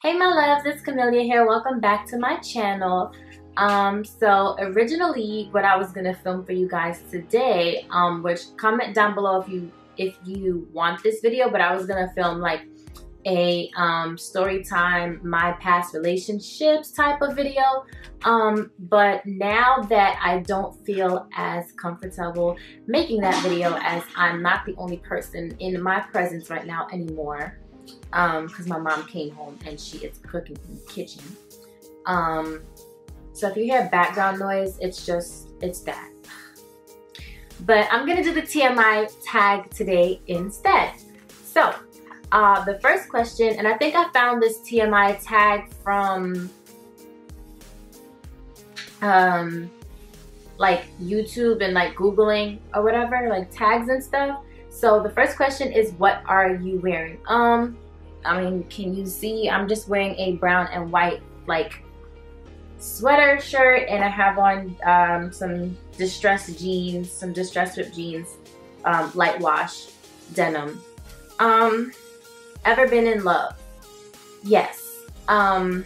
Hey my loves, it's Camellia here. Welcome back to my channel. So originally what I was gonna film for you guys today, which comment down below if you want this video, but I was gonna film like a story time, my past relationships type of video. But now that I don't feel as comfortable making that video, as I'm not the only person in my presence right now anymore, because my mom came home and she is cooking in the kitchen. So if you hear background noise, it's that. But I'm gonna do the TMI tag today instead. So the first question, and I think I found this TMI tag from like YouTube and like Googling or whatever, like tags and stuff. So the first question is, what are you wearing? I mean, can you see? I'm just wearing a brown and white like sweater shirt, and I have on some distressed jeans, some distressed ripped jeans, light wash denim. Ever been in love? Yes. I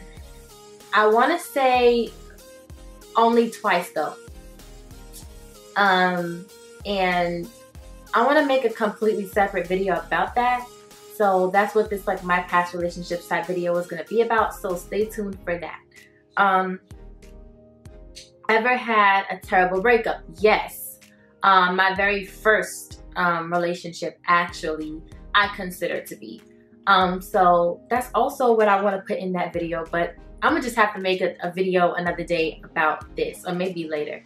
want to say only twice though. And I want to make a completely separate video about that. So that's what this like my past relationships type video is going to be about. So stay tuned for that. Ever had a terrible breakup? Yes. My very first relationship, actually, I consider to be. So that's also what I want to put in that video, but I'm gonna just have to make a video another day about this, or maybe later.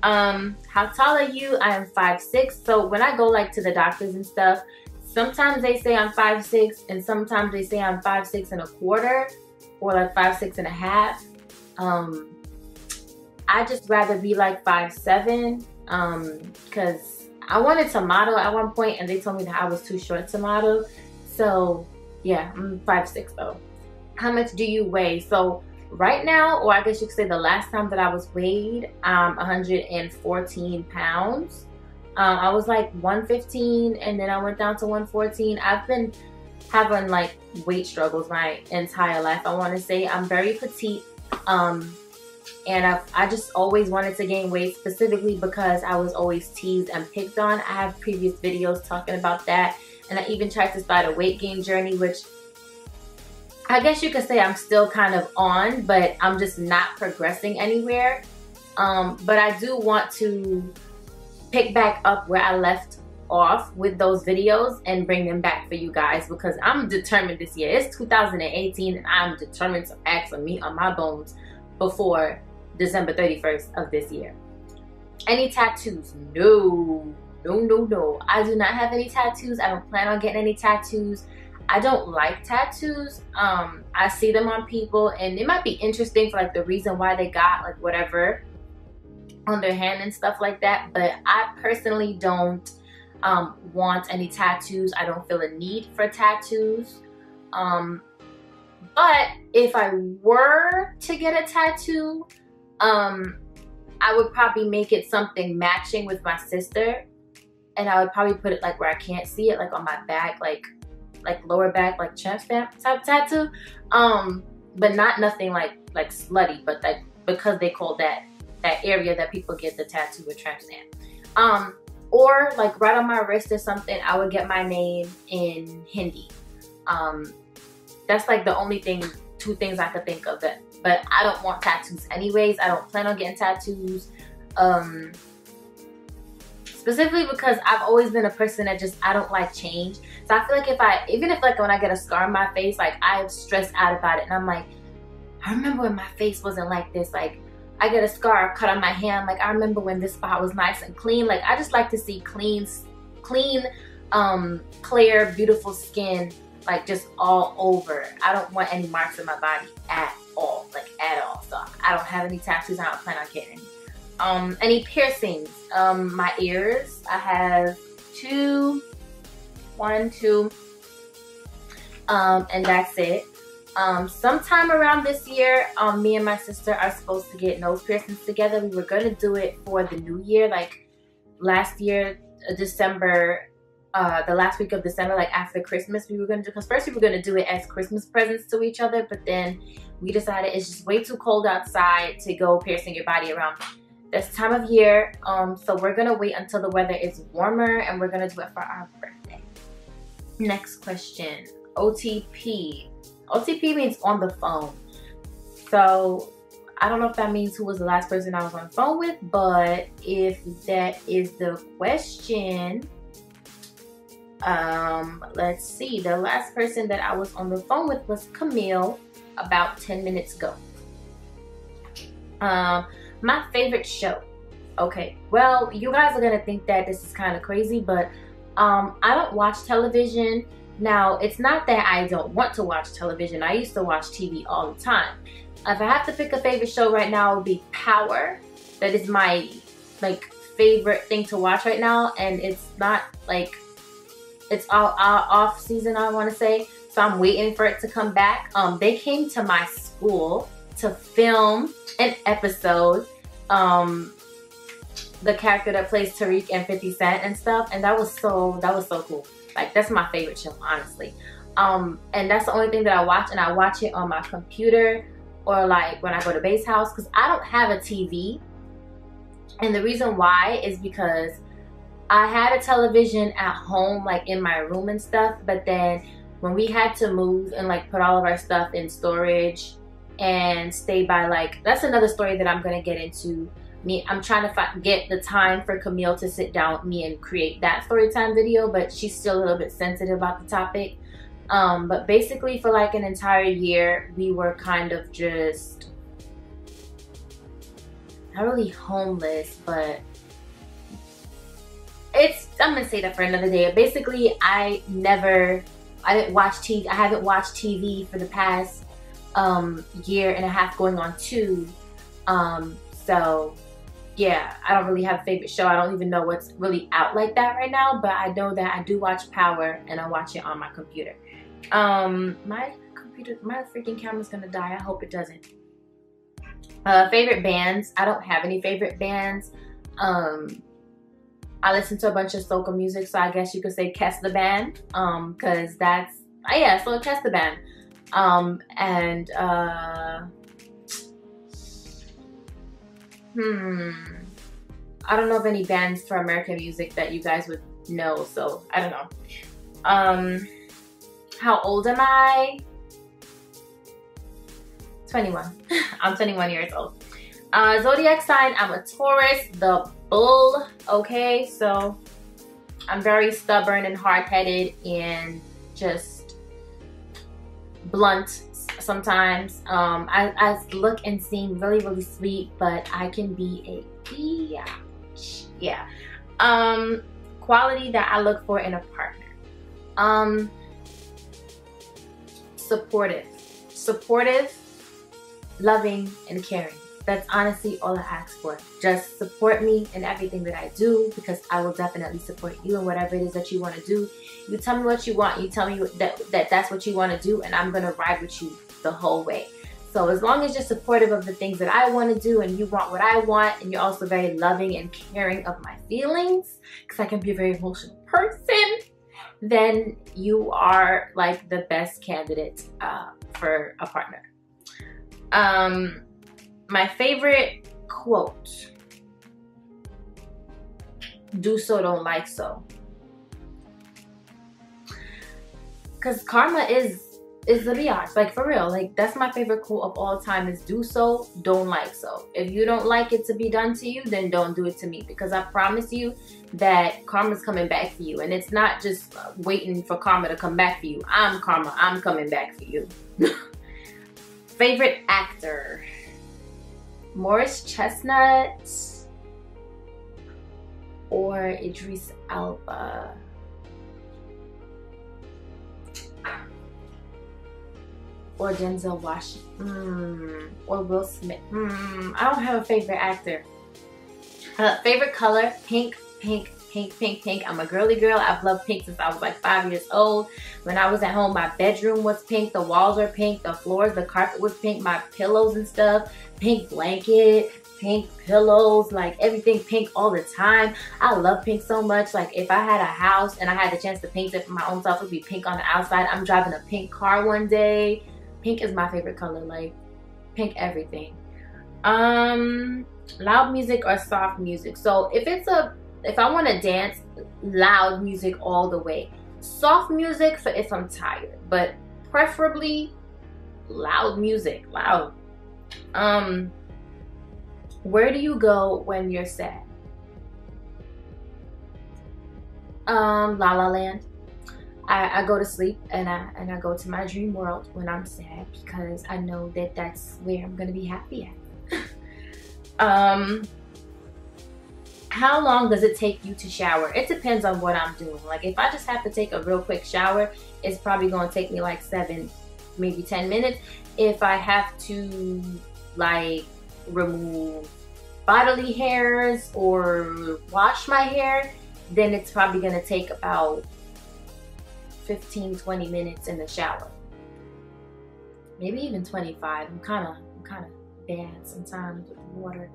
How tall are you? I am 5'6". So when I go like to the doctors and stuff, sometimes they say I'm 5'6", and sometimes they say I'm 5'6¼ or like 5'6½. I just rather be like 5'7", because I wanted to model at one point and they told me that I was too short to model. So yeah, I'm 5'6" though. How much do you weigh? So right now, or I guess you could say the last time that I was weighed, 114 pounds. I was like 115 and then I went down to 114. I've been having like weight struggles my entire life. I want to say I'm very petite, and I just always wanted to gain weight, specifically because I was always teased and picked on. I have previous videos talking about that, and I even tried to start a weight gain journey, which I guess you could say I'm still kind of on, but I'm just not progressing anywhere. But I do want to pick back up where I left off with those videos and bring them back for you guys, because I'm determined this year. It's 2018 and I'm determined to add some meat on my bones before December 31st of this year. Any tattoos? No. I do not have any tattoos. I don't plan on getting any tattoos. I don't like tattoos. I see them on people and it might be interesting for like the reason why they got like whatever on their hand and stuff like that, but I personally don't want any tattoos. I don't feel a need for tattoos. But if I were to get a tattoo, I would probably make it something matching with my sister, and I would probably put it like where I can't see it, like on my back, like lower back, like tramp stamp type tattoo. But nothing like slutty, but like because they call that area that people get the tattoo with tramp stamp. Or like right on my wrist or something, I would get my name in Hindi. That's like the only two things I could think of. That, but I don't want tattoos anyways. I don't plan on getting tattoos. Specifically because I've always been a person that I don't like change. So I feel like even if like when I get a scar on my face, like I stress out about it, and I'm like, I remember when my face wasn't like this. Like I get a scar cut on my hand, like I remember when this spot was nice and clean. Like I just like to see clean, clear, beautiful skin, like just all over. I don't want any marks on my body at all, like at all. So I don't have any tattoos. I don't plan on getting any. Any piercings? My ears. I have one, two, and that's it. Sometime around this year, me and my sister are supposed to get nose piercings together. We were gonna do it for the new year, like last year, December the last week of December, like after Christmas, we were gonna do, because first we were gonna do it as Christmas presents to each other, but then we decided it's just way too cold outside to go piercing your body around this time of year. So we're gonna wait until the weather is warmer, and we're gonna do it for our birthday. Next question, OTP. OTP means on the phone. So I don't know if that means who was the last person I was on the phone with, but if that is the question, let's see. The last person that I was on the phone with was Camille about 10 minutes ago. My favorite show. Okay, well, you guys are gonna think that this is kind of crazy, but I don't watch television. Now, it's not that I don't want to watch television. I used to watch TV all the time. If I have to pick a favorite show right now, it would be Power. That is my favorite thing to watch right now, and it's not like it's all off season, I want to say, so I'm waiting for it to come back. They came to my school to film an episode, the character that plays Tariq and 50 Cent and stuff, and that was so cool. Like, that's my favorite show, honestly. And that's the only thing that I watch, and I watch it on my computer or like when I go to Bae's house, because I don't have a TV. And the reason why is because I had a television at home, like in my room and stuff, but then when we had to move and like put all of our stuff in storage and stay by, like, that's another story that I'm gonna get into. I'm trying to get the time for Camille to sit down with me and create that story time video, but she's still a little bit sensitive about the topic. But basically for like an entire year, we were kind of just, not really homeless, but I'm gonna say that for another day. Basically, I didn't watch TV. I haven't watched TV for the past year and a half, going on 2. So yeah, I don't really have a favorite show. I don't even know what's really out like that right now, but I know that I do watch Power, and I watch it on my computer. My freaking camera's gonna die. I hope it doesn't. Favorite bands. I don't have any favorite bands. I listen to a bunch of soca music, so I guess you could say Kes the Band, cause that's, yeah, so Kes the Band. I don't know of any bands for American music that you guys would know, so I don't know. How old am I? 21. I'm 21 years old. Zodiac sign, I'm a Taurus, the bull, okay? So I'm very stubborn and hard-headed and just blunt sometimes. I look and seem really, really sweet, but I can be a biatch. Yeah. Quality that I look for in a partner. Supportive, loving, and caring. That's honestly all I ask for. Just support me in everything that I do, because I will definitely support you in whatever it is that you want to do. You tell me what you want. You tell me that's what you want to do, and I'm going to ride with you the whole way. So as long as you're supportive of the things that I want to do, and you want what I want, and you're also very loving and caring of my feelings, because I can be a very emotional person, then you are like the best candidate for a partner. My favorite quote: do so, don't like so. Because karma is the biatch, like, for real. Like, that's my favorite quote of all time, is do so, don't like so. If you don't like it to be done to you, then don't do it to me, because I promise you that karma's coming back for you. And it's not just waiting for karma to come back for you. I'm karma, I'm coming back for you. Favorite actor: Morris Chestnut or Idris Elba? Or Denzel Washington? Or Will Smith? I don't have a favorite actor. Favorite color: pink, pink, pink, pink, pink. I'm a girly girl. I've loved pink since I was like 5 years old. When I was at home, my bedroom was pink. The walls were pink. The floors, the carpet was pink. My pillows and stuff, pink blanket, pink pillows, like everything pink all the time. I love pink so much. Like if I had a house and I had the chance to paint it for my own self, it would be pink on the outside. I'm driving a pink car one day. Pink is my favorite color, like pink everything. Loud music or soft music. So if I want to dance, loud music all the way. Soft music for if I'm tired, but preferably loud music, loud. Where do you go when you're sad? LaLa Land. I go to sleep and I go to my dream world when I'm sad, because I know that that's where I'm gonna be happy at. How long does it take you to shower? It depends on what I'm doing. Like if I just have to take a real quick shower, it's probably gonna take me like 7, maybe 10 minutes. If I have to like remove bodily hairs or wash my hair, then it's probably gonna take about 15-20 minutes in the shower, maybe even 25. I'm kind of bad sometimes with water.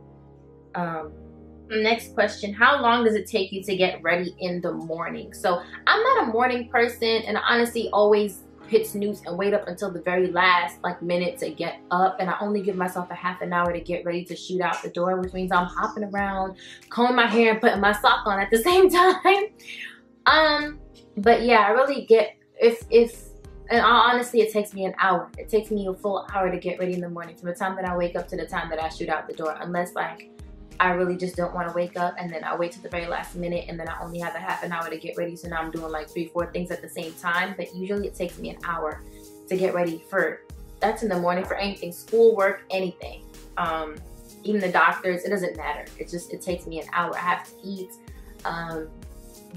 Next question, how long does it take you to get ready in the morning? So I'm not a morning person, and I honestly always hit snooze and wait up until the very last like minute to get up, and I only give myself a half an hour to get ready to shoot out the door, which means I'm hopping around, combing my hair and putting my sock on at the same time. But yeah, I really get, and honestly, it takes me an hour. It takes me a full hour to get ready in the morning, from the time that I wake up to the time that I shoot out the door, unless like I really just don't want to wake up and then I wait till the very last minute and then I only have a half an hour to get ready, so now I'm doing like 3-4 things at the same time. But usually it takes me an hour to get ready that's in the morning, for anything, school, work, anything. Even the doctors, it doesn't matter. It takes me an hour. I have to eat,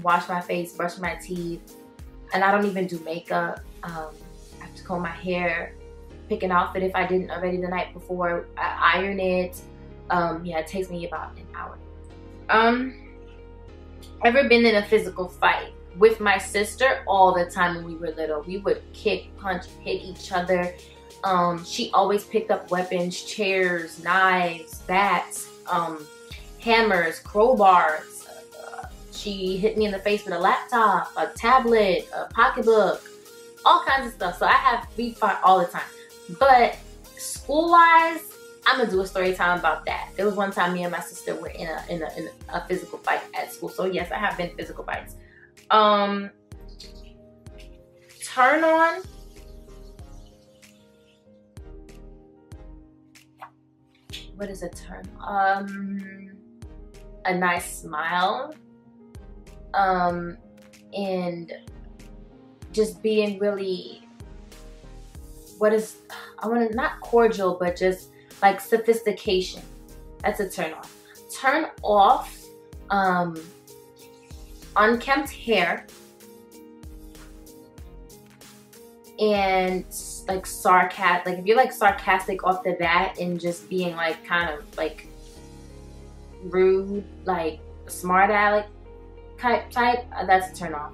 wash my face, brush my teeth, and I don't even do makeup. I have to comb my hair, pick an outfit if I didn't already the night before, I iron it. Yeah, it takes me about an hour. Ever been in a physical fight? With my sister, all the time when we were little. We would kick, punch, hit each other. She always picked up weapons, chairs, knives, bats, hammers, crowbars. She hit me in the face with a laptop, a tablet, a pocketbook, all kinds of stuff. So we fight all the time. But school-wise, I'm gonna do a story time about that. There was one time me and my sister were in a physical fight at school. So yes, I have been in physical fights. Turn on. What is a turn? A nice smile. And just being really, not cordial, but just like sophistication. That's a turn on. Turn off, unkempt hair and like sarcastic. Like if you're like sarcastic off the bat and just being like kind of like rude, like smart aleck type, that's a turn off.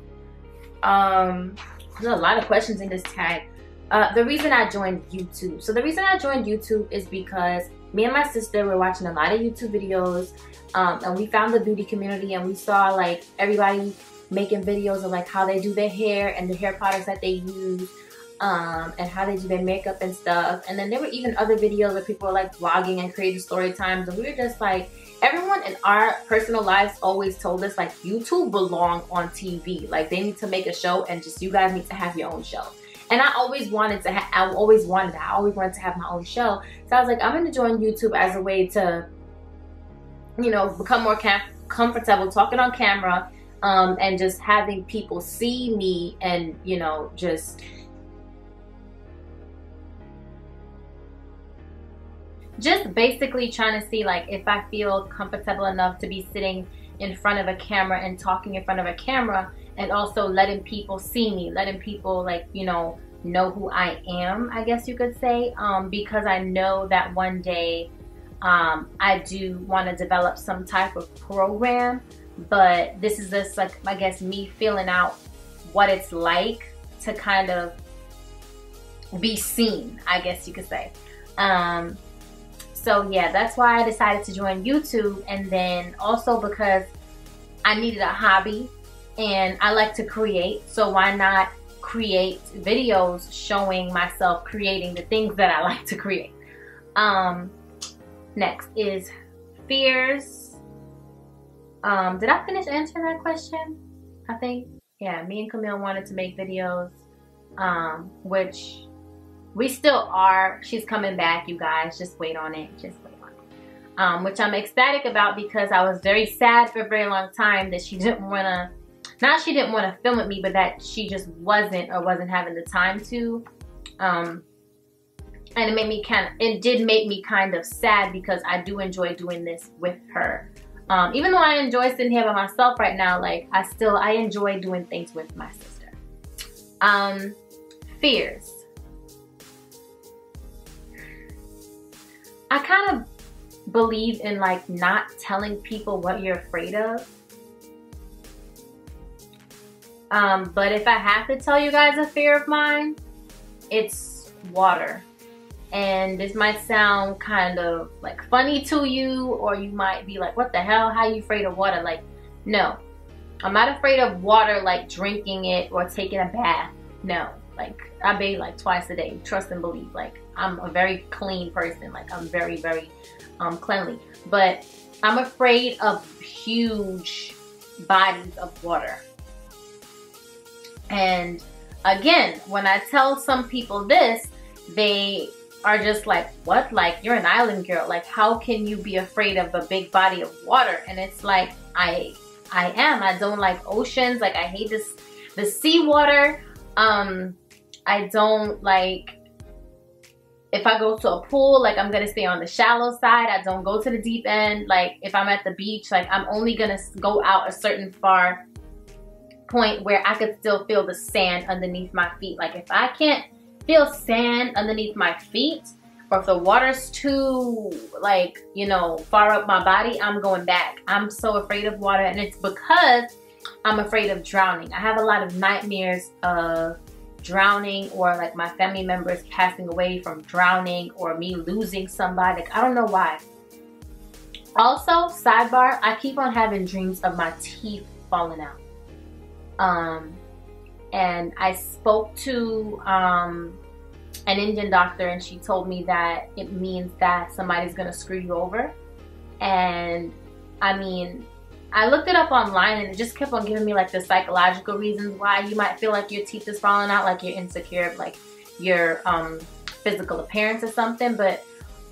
There's a lot of questions in this tag. The reason I joined YouTube. So the reason I joined YouTube is because me and my sister were watching a lot of YouTube videos, and we found the beauty community, and we saw like everybody making videos of like how they do their hair and the hair products that they use, and how they do their makeup and stuff. And then there were even other videos where people were like vlogging and creating story times, and we were just like, everyone in our personal lives always told us like YouTube belong on TV. Like they need to make a show, and just you guys need to have your own show. And I always wanted to that. I always wanted to have my own show. So I was like, I'm going to join YouTube as a way to, you know, become more comfortable talking on camera, and just having people see me, and, you know, just basically trying to see like if I feel comfortable enough to be sitting in front of a camera and talking in front of a camera, and also letting people see me, letting people like, you know who I am, I guess you could say, because I know that one day I do want to develop some type of program, but this is just like, I guess, me feeling out what it's like to kind of be seen, I guess you could say. So yeah, that's why I decided to join YouTube. And then also because I needed a hobby and I like to create. So why not create videos showing myself creating the things that I like to create. Next is fears. Did I finish answering that question? I think, yeah, me and Camille wanted to make videos, which we still are. She's coming back, you guys. Just wait on it. Just wait on it. Which I'm ecstatic about because I was very sad for a very long time that she didn't want to, not she didn't want to film with me, but that she just wasn't having the time to. And it made me it did make me kind of sad because I do enjoy doing this with her. Even though I enjoy sitting here by myself right now, like I enjoy doing things with my sister. Fears. I kind of believe in like not telling people what you're afraid of. But if I have to tell you guys a fear of mine, it's water. And this might sound kind of like funny to you, or you might be like, what the hell? How are you afraid of water? Like, no. I'm not afraid of water like drinking it or taking a bath. No. Like, I bathe like twice a day. Trust and believe. Like, I'm a very clean person. Like, I'm very, very cleanly. But I'm afraid of huge bodies of water. And again, when I tell some people this, they are just like, what? Like, you're an island girl. Like, how can you be afraid of a big body of water? And it's like, I am. I don't like oceans. Like, I hate the seawater. I don't like, if I go to a pool, like, I'm gonna stay on the shallow side. I don't go to the deep end. Like, if I'm at the beach, like, I'm only gonna go out a certain far point where I could still feel the sand underneath my feet. Like, if I can't feel sand underneath my feet, or if the water's too, like, you know, far up my body, I'm going back. I'm so afraid of water, and it's because I'm afraid of drowning. I have a lot of nightmares of drowning, or like my family members passing away from drowning, or me losing somebody. Like, I don't know why. Also, sidebar, I keep on having dreams of my teeth falling out. And I spoke to an Indian doctor, and she told me that it means that somebody's gonna screw you over. And I mean, I looked it up online, and it just kept on giving me like the psychological reasons why you might feel like your teeth is falling out, like you're insecure, like your physical appearance or something. But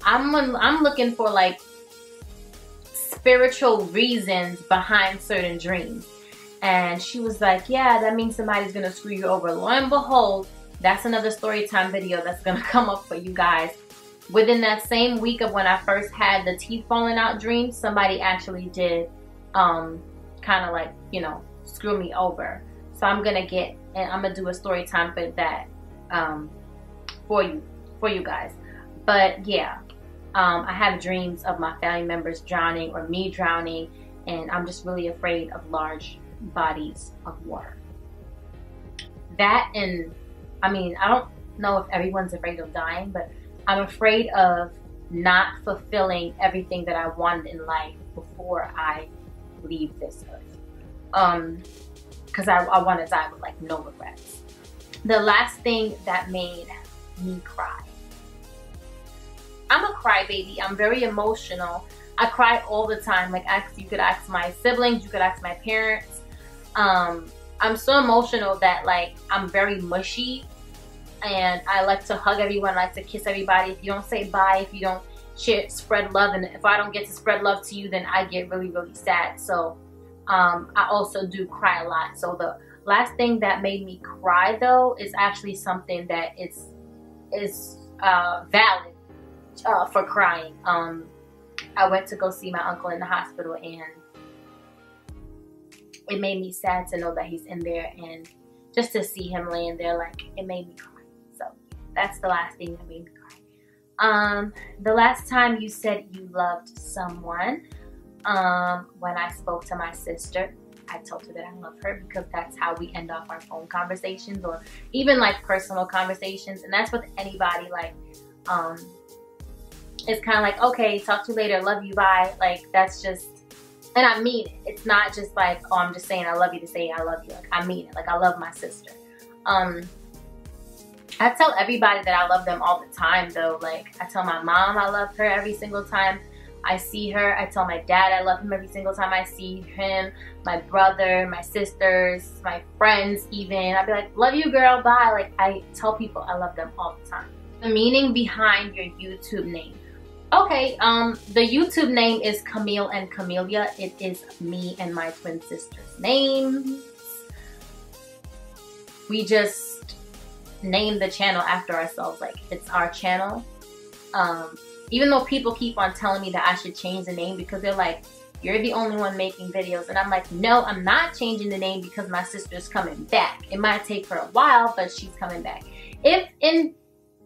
I'm looking for like spiritual reasons behind certain dreams. And she was like, yeah, that means somebody's gonna screw you over. Lo and behold, that's another story time video that's gonna come up for you guys. Within that same week of when I first had the teeth falling out dream, somebody actually did kind of like, you know, screw me over. So I'm gonna do a story time for that for you guys. But yeah, I have dreams of my family members drowning or me drowning, and I'm just really afraid of large bodies of water. That, and I mean, I don't know if everyone's afraid of dying, but I'm afraid of not fulfilling everything that I wanted in life before I leave this earth. Because I want to die with like no regrets. The last thing that made me cry. I'm a crybaby. I'm very emotional. I cry all the time. Like, you could ask my siblings, you could ask my parents. I'm so emotional that like I'm very mushy, and I like to hug everyone. I like to kiss everybody. If you don't say bye, if you don't spread love, and if I don't get to spread love to you, then I get really, really sad. So I also do cry a lot. So the last thing that made me cry though is actually something that is valid for crying. I went to go see my uncle in the hospital, and it made me sad to know that he's in there, and just to see him laying there, like, it made me cry. So that's the last thing that made me cry. The last time you said you loved someone, when I spoke to my sister, I told her that I love her, because that's how we end off our phone conversations, or even like personal conversations. And that's with anybody. Like, it's kind of like, okay, talk to you later, love you, bye. Like, that's just, and I mean it. It's not just like, oh, I'm just saying I love you to say I love you. Like, I mean it. Like, I love my sister. I tell everybody that I love them all the time, though. Like, I tell my mom I love her every single time I see her. I tell my dad I love him every single time I see him. My brother, my sisters, my friends even. I'd be like, love you, girl, bye. Like, I tell people I love them all the time. The meaning behind your YouTube name. Okay, the YouTube name is Camille and Camellia. It is me and my twin sister's names. We just named the channel after ourselves. Like, it's our channel. Even though people keep on telling me that I should change the name because they're like, you're the only one making videos. And I'm like, no, I'm not changing the name because my sister's coming back. It might take her a while, but she's coming back. If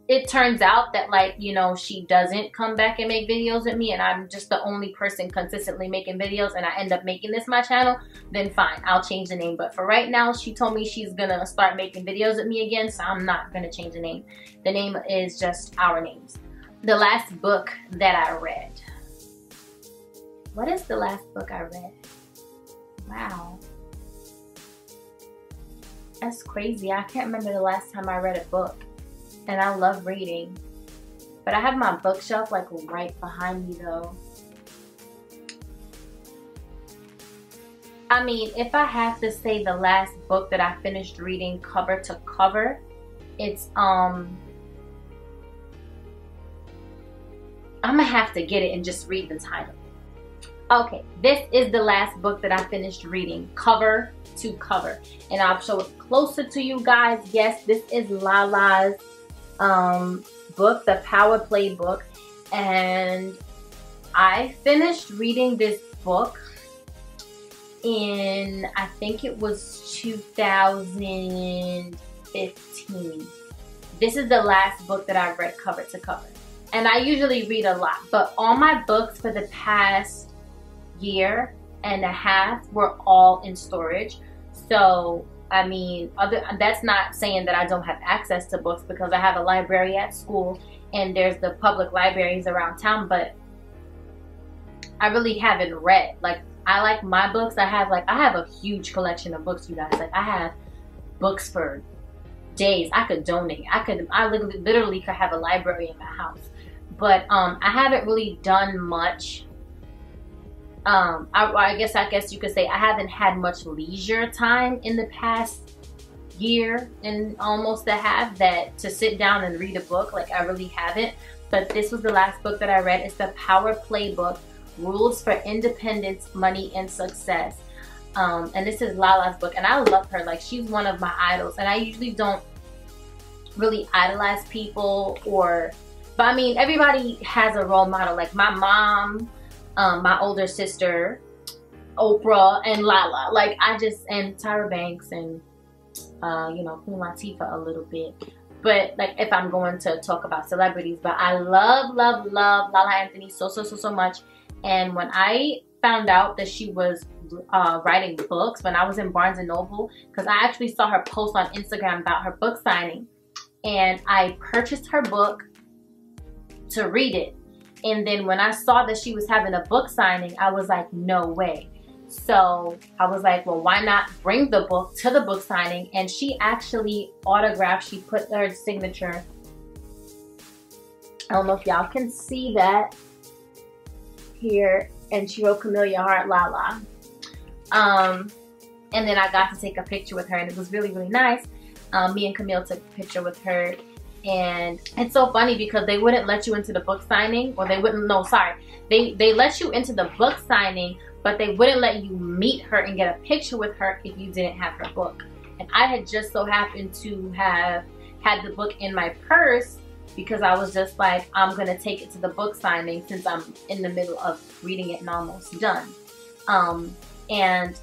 it turns out that, like, you know, she doesn't come back and make videos with me and I'm just the only person consistently making videos and I end up making this my channel, then fine, I'll change the name. But for right now, she told me she's gonna start making videos with me again, so I'm not gonna change the name. The name is just our names. The last book that I read. What is the last book I read? Wow. That's crazy. I can't remember the last time I read a book. And I love reading. But I have my bookshelf like right behind me though. I mean, if I have to say the last book that I finished reading cover to cover, it's I'm gonna have to get it and just read the title. Okay, this is the last book that I finished reading cover to cover. And I'll show it closer to you guys. Yes, this is LaLa's book, the Power Play book, and I finished reading this book in, I think it was 2015. This is the last book that I read cover to cover, and I usually read a lot, but all my books for the past year and a half were all in storage. So I mean, that's not saying that I don't have access to books because I have a library at school and there's the public libraries around town, but I really haven't read. Like, I like my books. I have a huge collection of books, you guys. Like, I have books for days. I could donate. I literally could have a library in my house. But I haven't really done much. I guess you could say I haven't had much leisure time in the past year and almost a half to sit down and read a book. Like, I really haven't. But this was the last book that I read. It's the Power Play book, Rules for Independence, Money, and Success. And this is LaLa's book, and I love her. Like, she's one of my idols. And I usually don't really idolize people, but I mean, everybody has a role model. Like my mom, my older sister, Oprah, and LaLa. Like, and Tyra Banks, and you know, Queen Latifah a little bit. But like, if I'm going to talk about celebrities, but I love LaLa Anthony so much. And when I found out that she was writing books when I was in Barnes & Noble, because I actually saw her post on Instagram about her book signing, and I purchased her book to read it. And then when I saw that she was having a book signing, I was like, no way. So I was like, well, why not bring the book to the book signing? And she actually autographed, she put her signature. I don't know if y'all can see that here. And she wrote Camellia Heart LaLa. And then I got to take a picture with her, and it was really nice. Me and Camille took a picture with her. And it's so funny because they wouldn't let you into the book signing, or they let you into the book signing, but they wouldn't let you meet her and get a picture with her if you didn't have her book. And I had just so happened to have had the book in my purse because I was just like, I'm gonna take it to the book signing since I'm in the middle of reading it and almost done. And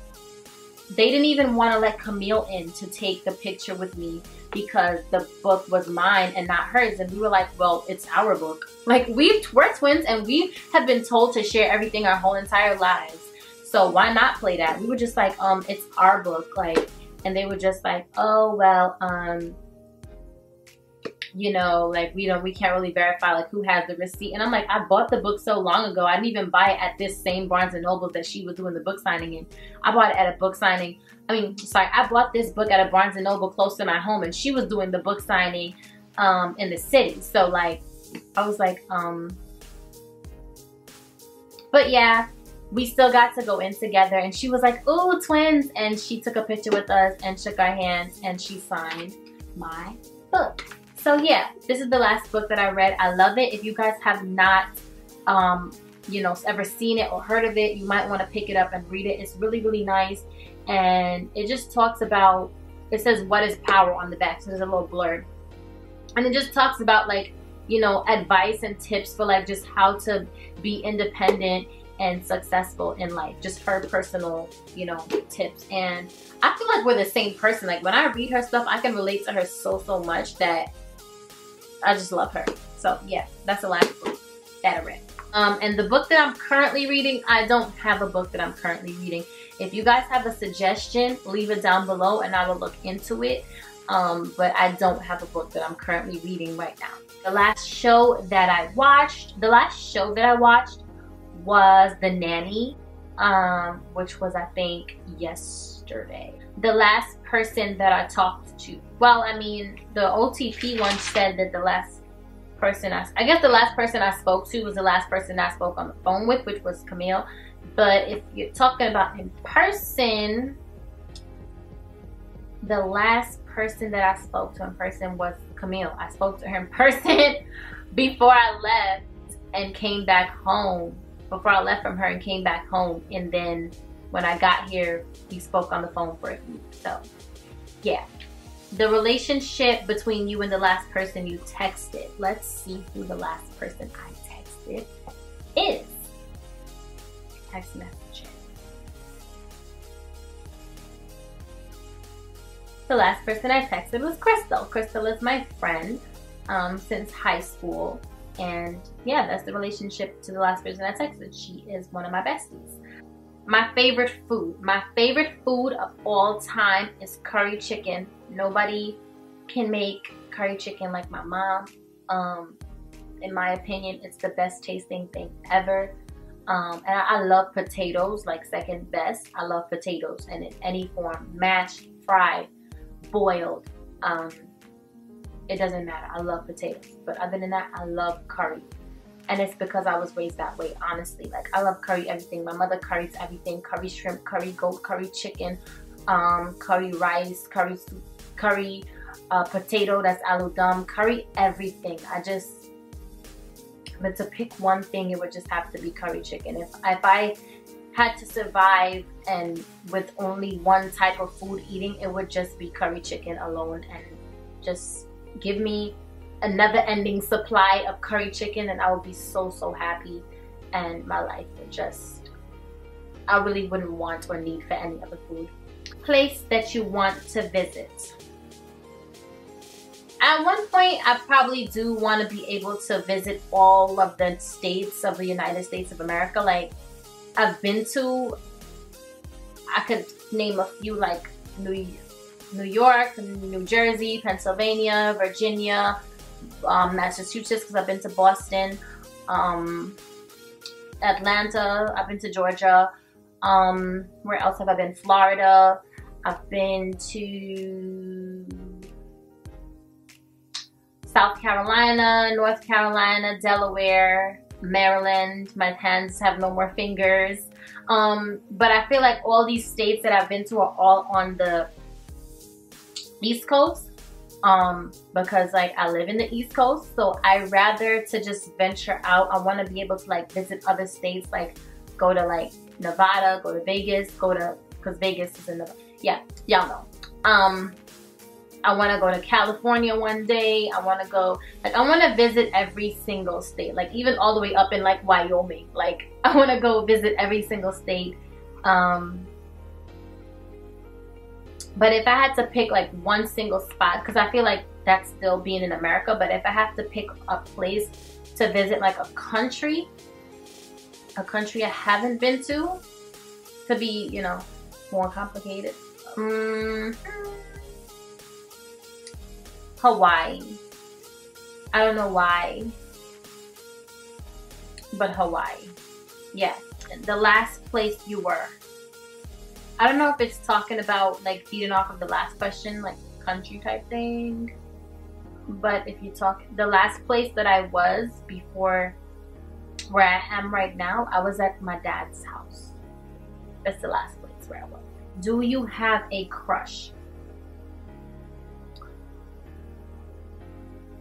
they didn't even want to let Camille in to take the picture with me because the book was mine and not hers. And we were like, well, it's our book. Like, we're twins and we have been told to share everything our whole entire lives. So why not play that? We were just like, it's our book. Like, and they were just like, oh, well, you know, like we can't really verify like who has the receipt. And I'm like, I bought the book so long ago. I didn't even buy it at this same Barnes and Noble that she was doing the book signing in. I bought it at a book signing. I bought this book at a Barnes and Noble close to my home, and she was doing the book signing in the city. So like, I was like, but yeah, we still got to go in together, and she was like, "Ooh, twins!" And she took a picture with us and shook our hands, and she signed my book. So yeah, this is the last book that I read. I love it. If you guys have not, you know, ever seen it or heard of it, you might want to pick it up and read it. It's really, really nice, and it just talks about. It says "What is power" on the back, so there's a little blurb, and it just talks about like, you know, advice and tips for like just how to be independent and successful in life. Just her personal, you know, tips. And I feel like we're the same person. Like when I read her stuff, I can relate to her so much that I just love her. So yeah, that's the last book that I read. And the book that I'm currently reading, I don't have a book that I'm currently reading. If you guys have a suggestion, leave it down below and I will look into it. But I don't have a book that I'm currently reading right now. The last show that I watched was The Nanny, which was, I think, yesterday. The last person that I talked to, well, I mean, the OTP one said that the last person I guess the last person I spoke to was the last person I spoke on the phone with, which was Camille. But if you're talking about in person, the last person that I spoke to in person was Camille. I spoke to her in person before I left and came back home. Before I left from her and came back home, and then when I got here, we spoke on the phone for a few. So yeah, the relationship between you and the last person you texted. Let's see who the last person I texted is. Text message. The last person I texted was Crystal. Crystal is my friend since high school. And yeah, that's the relationship to the last person I texted. She is one of my besties. My favorite food of all time is curry chicken. Nobody can make curry chicken like my mom. In my opinion, it's the best tasting thing ever. And I love potatoes, like second best. I love potatoes, and in any form, mashed, fried, boiled. It doesn't matter. I love potatoes. But other than that, I love curry. And it's because I was raised that way, honestly. Like, I love curry everything. My mother curries everything. Curry shrimp, curry goat, curry chicken, curry rice, curry soup, curry potato, that's aloo dum, curry everything. But to pick one thing, it would just have to be curry chicken. If I had to survive and with only one type of food eating, it would just be curry chicken alone. And just give me a never-ending supply of curry chicken and I would be so happy, and my life would just, I really wouldn't want or need for any other food. Place that you want to visit. At one point, I probably do want to be able to visit all of the states of the United States of America. Like, I've been to, I could name a few, like New York, New Jersey, Pennsylvania, Virginia, Massachusetts, because I've been to Boston, Atlanta, I've been to Georgia, where else have I been? Florida, I've been to South Carolina, North Carolina, Delaware, Maryland. My hands have no more fingers. But I feel like all these states that I've been to are all on the East Coast, because like I live in the East Coast, so I rather to just venture out. I want to be able to like visit other states, like go to like Nevada, go to Vegas, because Vegas is in Nevada. Yeah, y'all know. I want to go to California one day. I want to visit every single state, like even all the way up in like Wyoming. Like, I want to go visit every single state. But if I had to pick like one single spot, because I feel like that's still being in America, but if I have to pick a place to visit, like a country I haven't been to be, you know, more complicated. Hawaii. I don't know why, but Hawaii. Yeah, the last place you were. I don't know if it's talking about like feeding off of the last question, like country type thing. But if you talk, the last place that I was before where I am right now, I was at my dad's house. That's the last place where I was. Do you have a crush?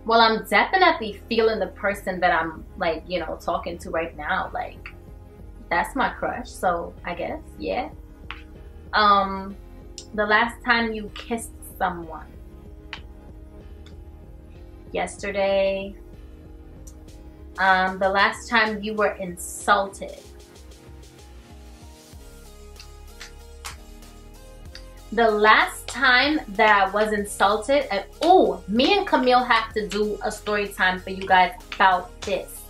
Well, I'm definitely feeling the person that I'm like, you know, talking to right now. Like, that's my crush. So I guess, yeah. The last time you kissed someone? Yesterday. The last time you were insulted? The last time that I was insulted, and oh, me and Camille have to do a story time for you guys about this.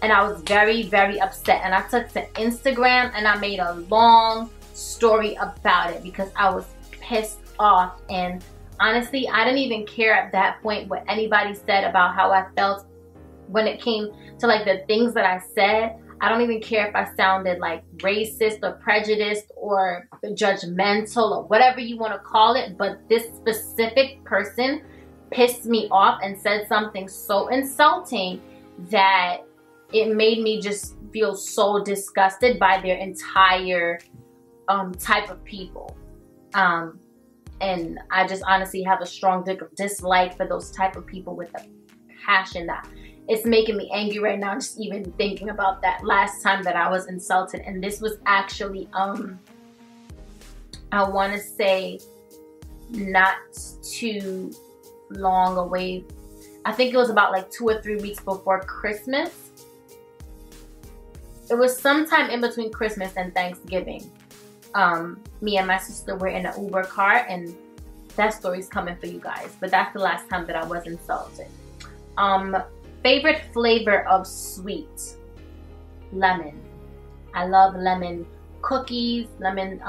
And I was very, very upset. And I took to Instagram and I made a long story about it because I was pissed off. And honestly, I didn't even care at that point what anybody said about how I felt when it came to like the things that I said. I don't even care if I sounded like racist or prejudiced or judgmental or whatever you want to call it. But this specific person pissed me off and said something so insulting that it made me just feel so disgusted by their entire type of people. And I just honestly have a strong dislike for those type of people with a passion that it's making me angry right now just even thinking about that last time that I was insulted. And this was actually I want to say not too long away. I think it was about like 2 or 3 weeks before Christmas. It was sometime in between Christmas and Thanksgiving. Me and my sister were in an Uber car, and that story's coming for you guys. But that's the last time that I was insulted. Favorite flavor of sweet? Lemon. I love lemon cookies, lemon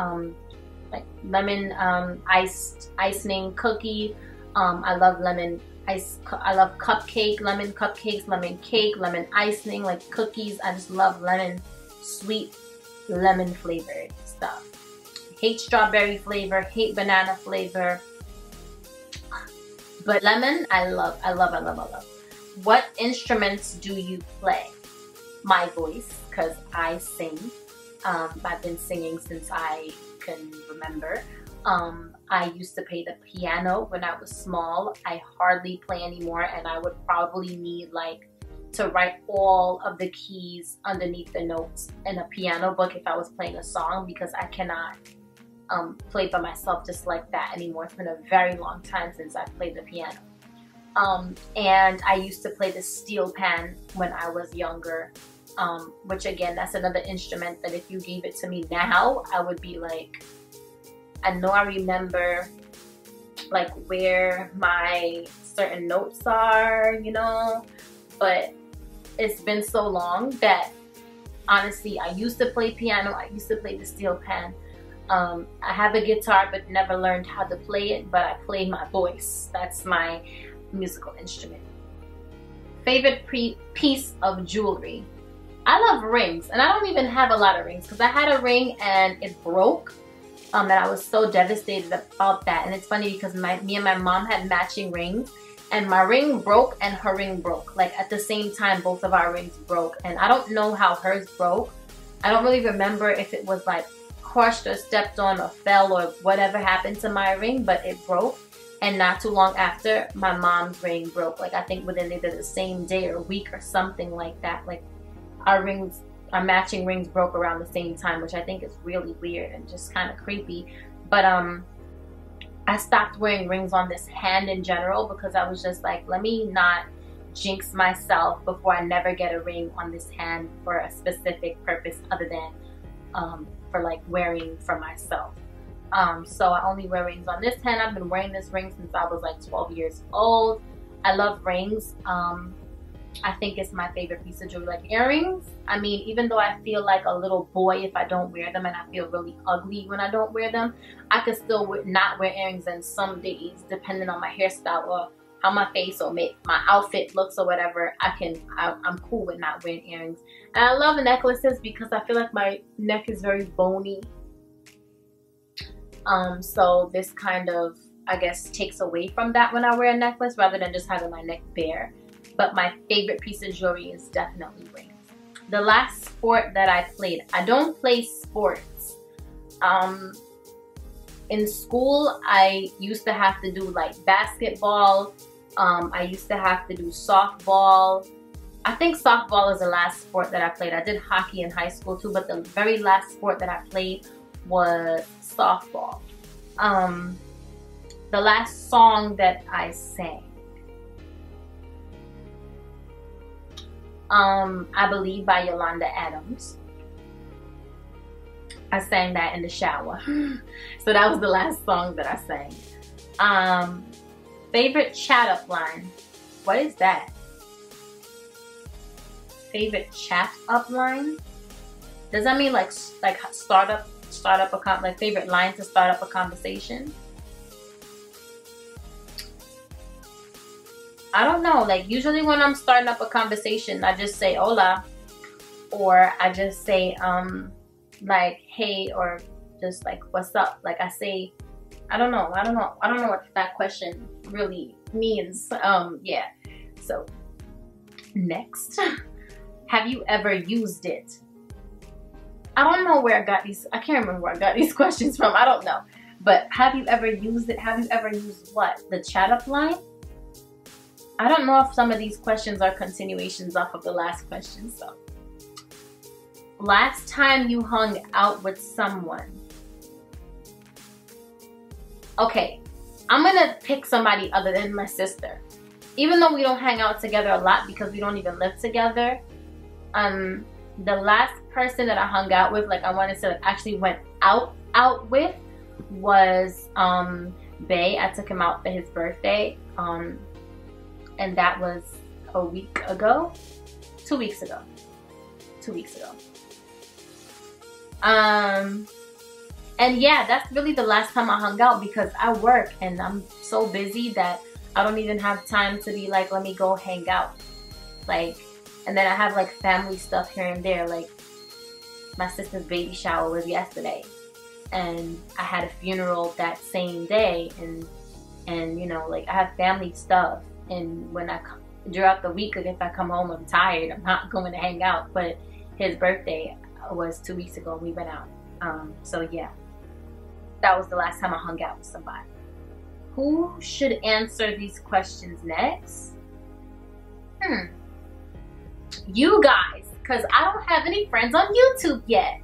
icing cookie. I love lemon ice. I love cupcake, lemon cupcakes, lemon cake, lemon icing, like cookies. I just love lemon, sweet lemon flavored stuff. Hate strawberry flavor, hate banana flavor, but lemon, I love. What instruments do you play? My voice, because I sing. I've been singing since I can remember. I used to play the piano when I was small. I hardly play anymore, and I would probably need like to write all of the keys underneath the notes in a piano book if I was playing a song, because I cannot play by myself just like that anymore. It's been a very long time since I played the piano. And I used to play the steel pan when I was younger, which again, that's another instrument that if you gave it to me now, I would be like, I know I remember like where my certain notes are, you know, but it's been so long that honestly, I used to play piano, I used to play the steel pan. I have a guitar but never learned how to play it, but I play my voice. That's my musical instrument. Favorite piece of jewelry? I love rings, and I don't even have a lot of rings because I had a ring and it broke, and I was so devastated about that. And it's funny because me and my mom had matching rings, and my ring broke and her ring broke. Like at the same time, both of our rings broke, and I don't know how hers broke. I don't really remember if it was like crushed or stepped on or fell or whatever happened to my ring, but it broke. And not too long after, my mom's ring broke. Like I think within either the same day or week or something like that. Like our matching rings broke around the same time, which I think is really weird and just kind of creepy. But I stopped wearing rings on this hand in general because I was just like, let me not jinx myself before I never get a ring on this hand for a specific purpose other than for like wearing for myself. So I only wear rings on this hand. I've been wearing this ring since I was like 12 years old. I love rings. I think it's my favorite piece of jewelry. Like earrings, I mean, even though I feel like a little boy if I don't wear them, and I feel really ugly when I don't wear them, I could still not wear earrings on some days depending on my hairstyle or how my face or my outfit looks or whatever, I'm cool with not wearing earrings. And I love necklaces because I feel like my neck is very bony. So this kind of, I guess, takes away from that when I wear a necklace rather than just having my neck bare. But my favorite piece of jewelry is definitely rings. The last sport that I played, I don't play sports. In school, I used to have to do like basketball. I used to have to do softball. I think softball is the last sport that I played. I did hockey in high school too, but the very last sport that I played was softball. The last song that I sang, I Believe by Yolanda Adams. I sang that in the shower. So that was the last song that I sang. Favorite chat up line. What is that? Favorite chat up line? Does that mean like start up like favorite line to start up a conversation? I don't know. Like usually when I'm starting up a conversation, I just say hola, or I just say like hey, or just like what's up. Like I say, I don't know what that question really means. Yeah. So next, have you ever used it? I don't know where I got these. I can't remember where I got these questions from. I don't know. But have you ever used it? Have you ever used what? The chat up line? I don't know if some of these questions are continuations off of the last question. So, last time you hung out with someone. Okay, I'm gonna pick somebody other than my sister. Even though we don't hang out together a lot because we don't even live together. The last person that I hung out with, like I wanted to actually went out with, was Bay. I took him out for his birthday. And that was a week ago. 2 weeks ago. 2 weeks ago. And yeah, that's really the last time I hung out because I work and I'm so busy that I don't even have time to be like, let me go hang out. Like, and then I have like family stuff here and there. Like my sister's baby shower was yesterday and I had a funeral that same day, and you know, like I have family stuff. And when throughout the week, like if I come home, I'm tired, I'm not going to hang out. But his birthday was 2 weeks ago and we went out. So yeah, that was the last time I hung out with somebody. Who should answer these questions next? You guys, because I don't have any friends on YouTube yet.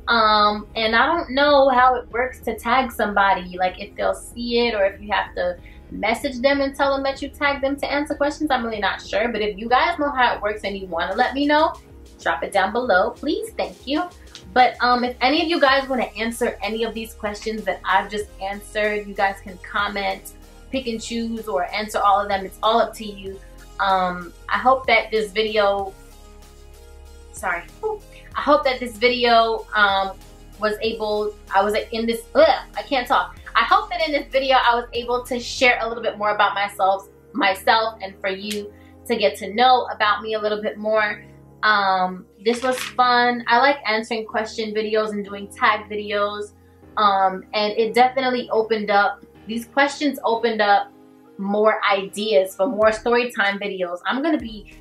And I don't know how it works to tag somebody, like if they'll see it or if you have to message them and tell them that you tagged them to answer questions. I'm really not sure, but if you guys know how it works and you want to let me know, drop it down below, please. Thank you. But if any of you guys want to answer any of these questions that I've just answered, you guys can comment, pick and choose, or answer all of them. It's all up to you. I hope that this video, I hope that this video was able, I can't talk. I hope that in this video I was able to share a little bit more about myself, and for you to get to know about me a little bit more. This was fun. I like answering question videos and doing tag videos. And it definitely opened up, these questions opened up more ideas for more story time videos.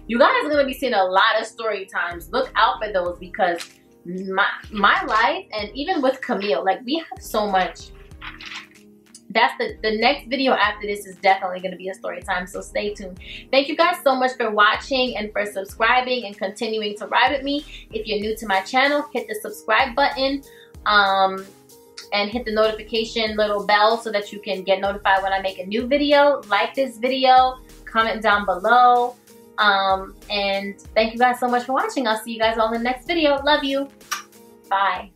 You guys are gonna be seeing a lot of story times. Look out for those because my life, and even with Camille, like we have so much. That's the next video after this is definitely going to be a story time, so stay tuned. Thank you guys so much for watching and for subscribing and continuing to ride with me. If you're new to my channel, hit the subscribe button and hit the notification little bell so that you can get notified when I make a new video. Like this video, comment down below, and thank you guys so much for watching. I'll see you guys all in the next video. Love you. Bye.